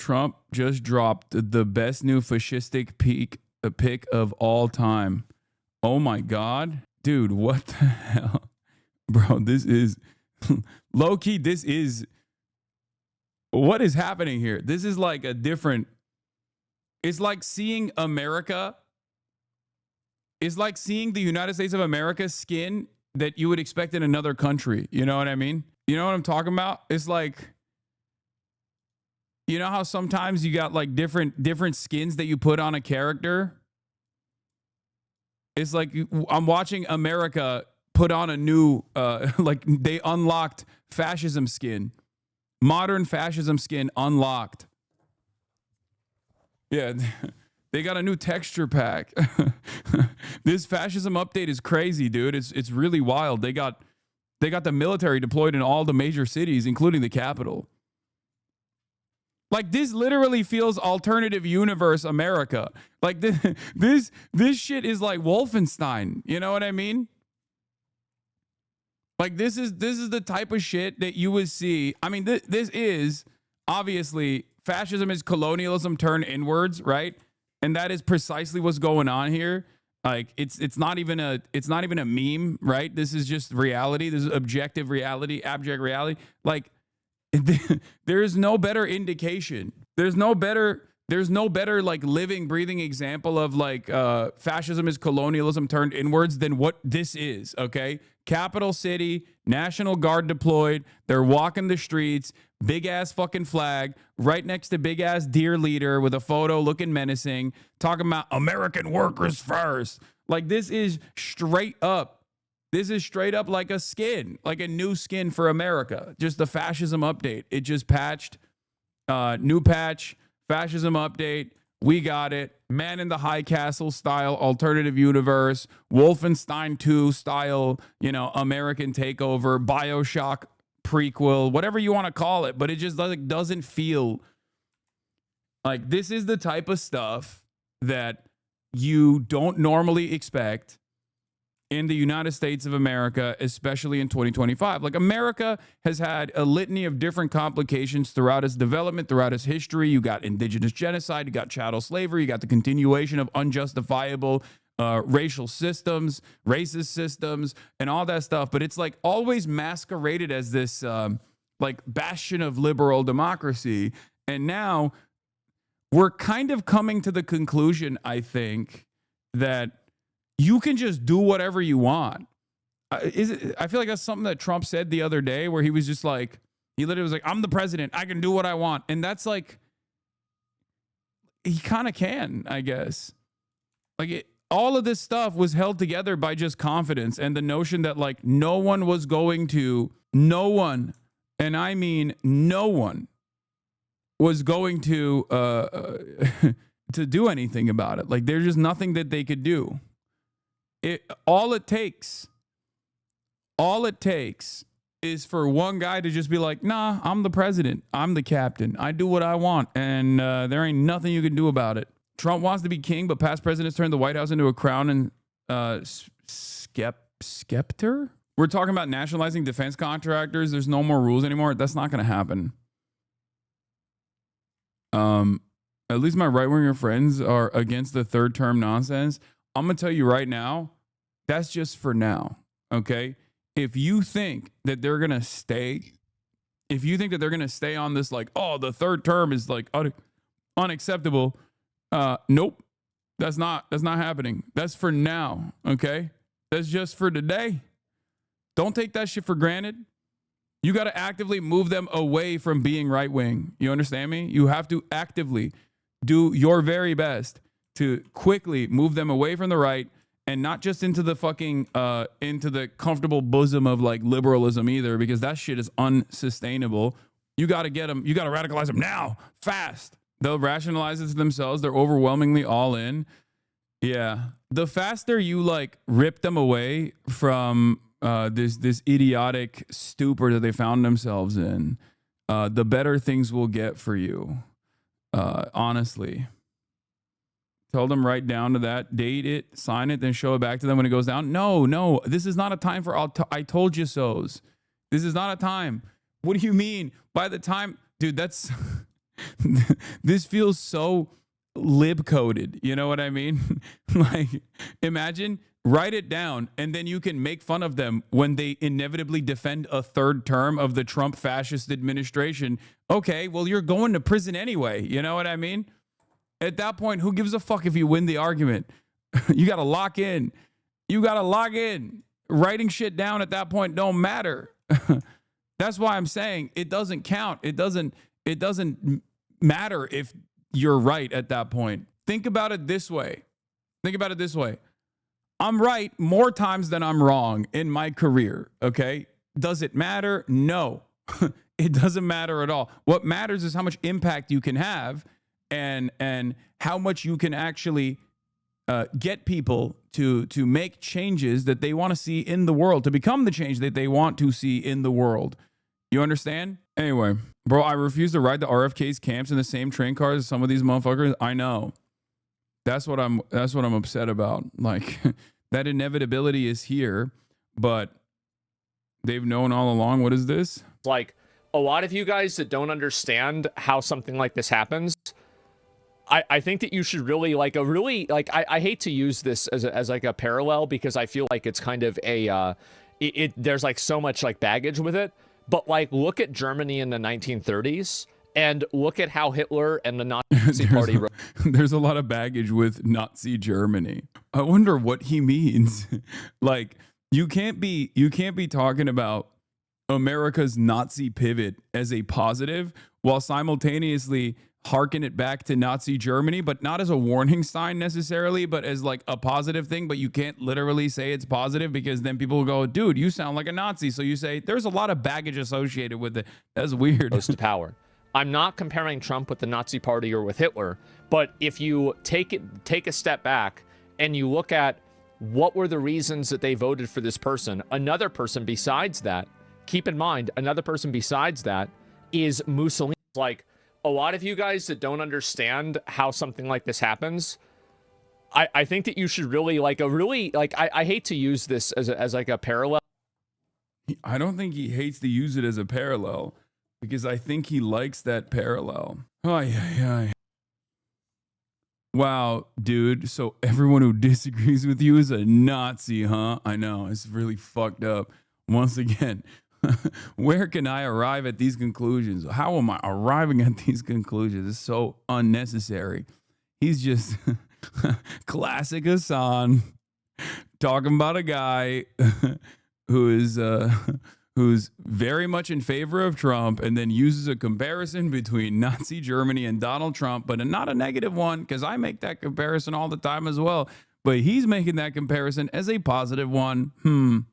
Trump just dropped the best new fascistic pick of all time. Oh my God. Dude, what the hell? Bro, this is low-key, this is what is happening here? This is like a different, it's like seeing America. It's like seeing the United States of America skin that you would expect in another country. You know what I mean? You know what I'm talking about? It's like, you know how sometimes you got like different skins that you put on a character? It's like I'm watching America put on a new, like they unlocked fascism skin. Modern fascism skin unlocked. Yeah, they got a new texture pack. This fascism update is crazy, dude. It's really wild. They got the military deployed in all the major cities, including the capital. Like, this literally feels alternative universe America. Like, this shit is like Wolfenstein. You know what I mean? Like, this is the type of shit that you would see. I mean, this is obviously fascism is colonialism turned inwards, right? And that is precisely what's going on here. Like, it's not even a meme, right? This is just reality. This is objective reality, abject reality. Like, there is no better indication. There's no better like living, breathing example of like fascism is colonialism turned inwards than what this is. Okay, capital city, National Guard deployed. They're walking the streets, big ass fucking flag right next to big ass deer leader with a photo looking menacing, talking about American workers first. Like, this is straight up. This is straight up like a skin, like a new skin for America. Just the fascism update. It just patched. New patch, fascism update. We got it. Man in the High Castle style alternative universe. Wolfenstein 2 style, you know, American takeover, BioShock prequel, whatever you want to call it. But it just doesn't feel like this is the type of stuff that you don't normally expect in the United States of America, especially in 2025. Like, America has had a litany of different complications throughout its development, throughout its history. You got indigenous genocide, you got chattel slavery, you got the continuation of unjustifiable racial systems, racist systems, and all that stuff. But it's like always masqueraded as this like bastion of liberal democracy. And now we're kind of coming to the conclusion, I think, that you can just do whatever you want. I feel like that's something that Trump said the other day, where he was just like, he literally was like, I'm the president, I can do what I want. And that's like, he kind of can, I guess. Like, all of this stuff was held together by just confidence and the notion that like no one, and I mean no one, was going to to do anything about it. Like, there's just nothing that they could do. All it takes is for one guy to just be like, nah, I'm the president, I'm the captain, I do what I want, and there ain't nothing you can do about it. Trump wants to be king, but past presidents turned the White House into a crown and scepter. We're talking about nationalizing defense contractors. There's no more rules anymore. That's not going to happen. At least my right-winger friends are against the third term nonsense. I'm going to tell you right now, that's just for now, okay? If you think that they're going to stay, on this like, oh, the third term is like unacceptable, nope, that's not happening. That's for now, okay? That's just for today. Don't take that shit for granted. You got to actively move them away from being right-wing. You understand me? You have to actively do your very best to quickly move them away from the right, and not just into the fucking into the comfortable bosom of like liberalism either, because that shit is unsustainable. You got to get them. You got to radicalize them now, fast. They'll rationalize it to themselves. They're overwhelmingly all in. Yeah, the faster you like rip them away from this idiotic stupor that they found themselves in, the better things will get for you. Honestly. Tell them right down to that, date it, sign it, then show it back to them when it goes down. No, this is not a time for I told you so's. This is not a time. What do you mean? By the time, dude, that's This feels so lib coded. You know what I mean? Like, imagine, write it down, and then you can make fun of them when they inevitably defend a third term of the Trump fascist administration. Okay, well, you're going to prison anyway. You know what I mean? At that point, who gives a fuck if you win the argument? You got to lock in. You got to lock in. Writing shit down at that point don't matter. That's why I'm saying it doesn't count. It doesn't matter if you're right at that point. Think about it this way. Think about it this way. I'm right more times than I'm wrong in my career, okay? Does it matter? No. It doesn't matter at all. What matters is how much impact you can have and how much you can actually get people to make changes that they want to see in the world, to become the change that they want to see in the world. You understand? Anyway, bro, I refuse to ride the RFK's camps in the same train cars as some of these motherfuckers. I know. That's what I'm upset about. Like, that inevitability is here, but they've known all along. What is this? Like, a lot of you guys that don't understand how something like this happens, I think that you should really, like, I hate to use this as like a parallel, because I feel like it's kind of a, there's like so much like baggage with it. But like, look at Germany in the 1930s and look at how Hitler and the Nazi party. There's a lot of baggage with Nazi Germany. I wonder what he means. Like, you can't be talking about America's Nazi pivot as a positive while simultaneously harken it back to Nazi Germany, but not as a warning sign necessarily, but as like a positive thing. But you can't literally say it's positive, because then people will go, dude, you sound like a Nazi. So you say there's a lot of baggage associated with it. That's weird. Goes to power. I'm not comparing Trump with the Nazi party or with Hitler, but if you take a step back and you look at what were the reasons that they voted for this person, another person besides that, keep in mind, another person besides that is Mussolini. Like, a lot of you guys that don't understand how something like this happens, I think that you should really, I hate to use this as like a parallel. I don't think he hates to use it as a parallel, because I think he likes that parallel. Wow, dude. So everyone who disagrees with you is a Nazi, huh? I know. It's really fucked up. Once again, where can I arrive at these conclusions? How am I arriving at these conclusions? It's so unnecessary. He's just classic Hassan talking about a guy who's very much in favor of Trump, and then uses a comparison between Nazi Germany and Donald Trump, but not a negative one, because I make that comparison all the time as well. But he's making that comparison as a positive one.